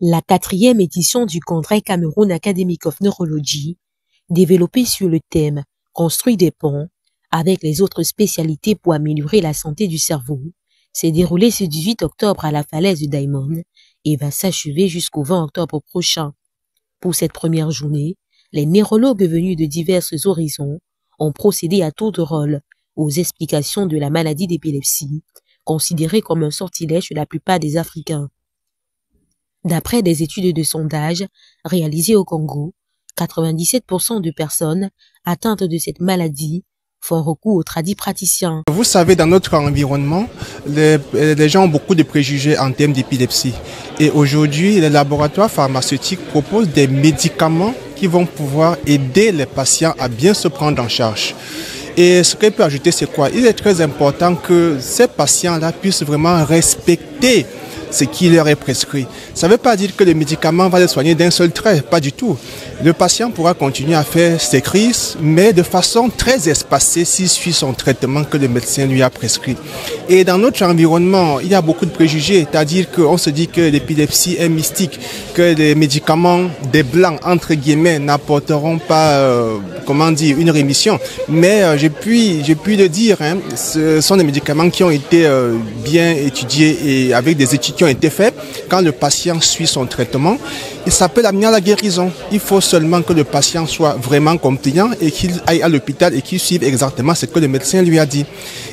La 4e édition du congrès Cameroun Academic of Neurology, développée sur le thème « Construire des ponts » avec les autres spécialités pour améliorer la santé du cerveau, s'est déroulée ce 18 octobre à la falaise de Diamond et va s'achever jusqu'au 20 octobre prochain. Pour cette première journée, les neurologues venus de divers horizons ont procédé à tour de rôle aux explications de la maladie d'épilepsie, considérée comme un sortilège chez la plupart des Africains. D'après des études de sondage réalisées au Congo, 97% de personnes atteintes de cette maladie font recours aux tradipraticiens. Vous savez, dans notre environnement, les gens ont beaucoup de préjugés en termes d'épilepsie. Et aujourd'hui, les laboratoires pharmaceutiques proposent des médicaments qui vont pouvoir aider les patients à bien se prendre en charge. Et ce qu'il peut ajouter, c'est quoi? Il est très important que ces patients-là puissent vraiment respecter ce qui leur est prescrit. Ça ne veut pas dire que le médicament va les soigner d'un seul trait, pas du tout. Le patient pourra continuer à faire ses crises, mais de façon très espacée s'il suit son traitement que le médecin lui a prescrit. Et dans notre environnement, il y a beaucoup de préjugés, c'est-à-dire qu'on se dit que l'épilepsie est mystique, que les médicaments des blancs, entre guillemets, n'apporteront pas, une rémission. Mais j'ai pu le dire, ce sont des médicaments qui ont été bien étudiés et avec des études qui ont été faites. Quand le patient suit son traitement, il s'appelle amener à la guérison. Il faut seulement que le patient soit vraiment compliant et qu'il aille à l'hôpital et qu'il suive exactement ce que le médecin lui a dit.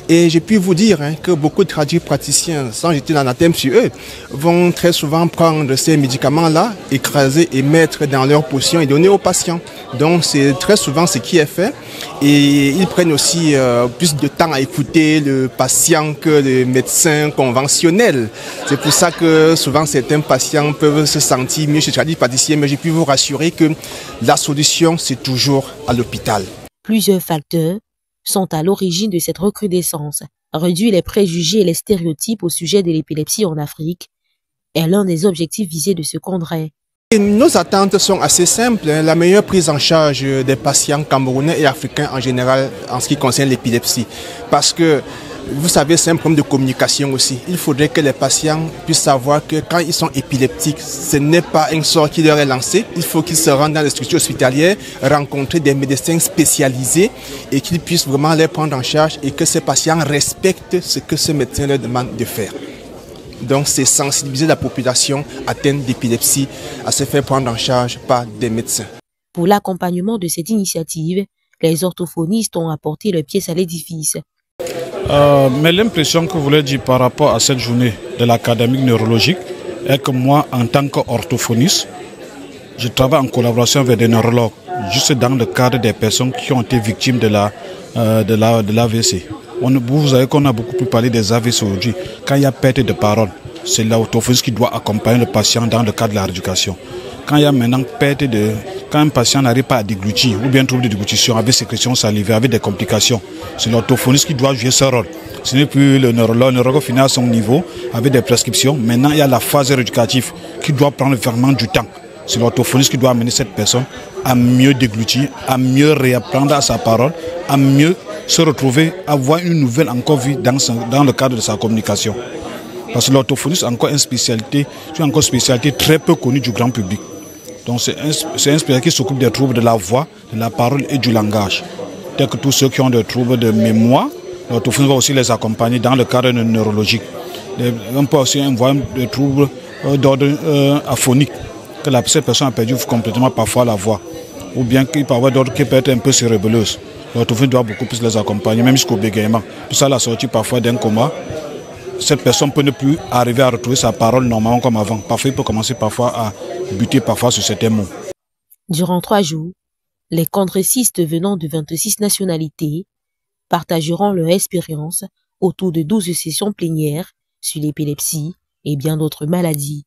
Et j'ai pu vous dire que beaucoup de tradipraticiens, sans jeter l'anathème sur eux, vont très souvent prendre ces médicaments-là, écraser et mettre dans leur potion et donner aux patients. Donc c'est très souvent ce qui est fait. Et ils prennent aussi plus de temps à écouter le patient que le médecin conventionnel. C'est pour ça que souvent certains patients peuvent se sentir mieux chez le tradipraticien, mais j'ai pu vous rassurer que la solution, c'est toujours à l'hôpital. Plusieurs facteurs sont à l'origine de cette recrudescence. Réduire les préjugés et les stéréotypes au sujet de l'épilepsie en Afrique est l'un des objectifs visés de ce congrès. Nos attentes sont assez simples, la meilleure prise en charge des patients camerounais et africains en général en ce qui concerne l'épilepsie. Parce que, vous savez, c'est un problème de communication aussi. Il faudrait que les patients puissent savoir que quand ils sont épileptiques, ce n'est pas un sort qui leur est lancé. Il faut qu'ils se rendent dans les structures hospitalières, rencontrer des médecins spécialisés et qu'ils puissent vraiment les prendre en charge et que ces patients respectent ce que ce médecin leur demande de faire. Donc c'est sensibiliser la population atteinte d'épilepsie à se faire prendre en charge par des médecins. Pour l'accompagnement de cette initiative, les orthophonistes ont apporté leurs pièces à l'édifice. Mais l'impression que vous voulez dire par rapport à cette journée de l'académie neurologique est que moi, en tant qu'orthophoniste, je travaille en collaboration avec des neurologues, juste dans le cadre des personnes qui ont été victimes de l'AVC. Vous savez qu'on a beaucoup plus parlé des AVC aujourd'hui. Quand il y a perte de parole, c'est l'orthophoniste qui doit accompagner le patient dans le cadre de la rééducation. Quand il y a maintenant quand un patient n'arrive pas à déglutir ou bien trouble de déglutition avec sécrétion salivaire, avec des complications, c'est l'orthophoniste qui doit jouer ce rôle. Ce n'est plus le neurologue. Le neurologue finit à son niveau avec des prescriptions. Maintenant, il y a la phase rééducative qui doit prendre vraiment du temps. C'est l'orthophoniste qui doit amener cette personne à mieux déglutir, à mieux réapprendre à sa parole, à mieux se retrouver, avoir une nouvelle encore vie dans le cadre de sa communication. Parce que l'orthophoniste est encore une spécialité très peu connue du grand public. Donc c'est un spécialiste qui s'occupe des troubles de la voix, de la parole et du langage. Tel que tous ceux qui ont des troubles de mémoire, l'orthophoniste va aussi les accompagner dans le cadre neurologique. On peut aussi avoir des troubles d'ordre aphonique, que cette personne a perdu complètement parfois la voix, ou bien qu'il peut avoir d'autres qui peut être un peu cérébelleuse. L'orthophoniste doit beaucoup plus les accompagner, même jusqu'au bégaiement. Puis ça, la sortie parfois d'un coma, cette personne peut ne plus arriver à retrouver sa parole normalement comme avant. Parfois, il peut commencer parfois à buter parfois sur certains mots. Durant 3 jours, les congressistes venant de 26 nationalités partageront leur expérience autour de 12 sessions plénières sur l'épilepsie et bien d'autres maladies.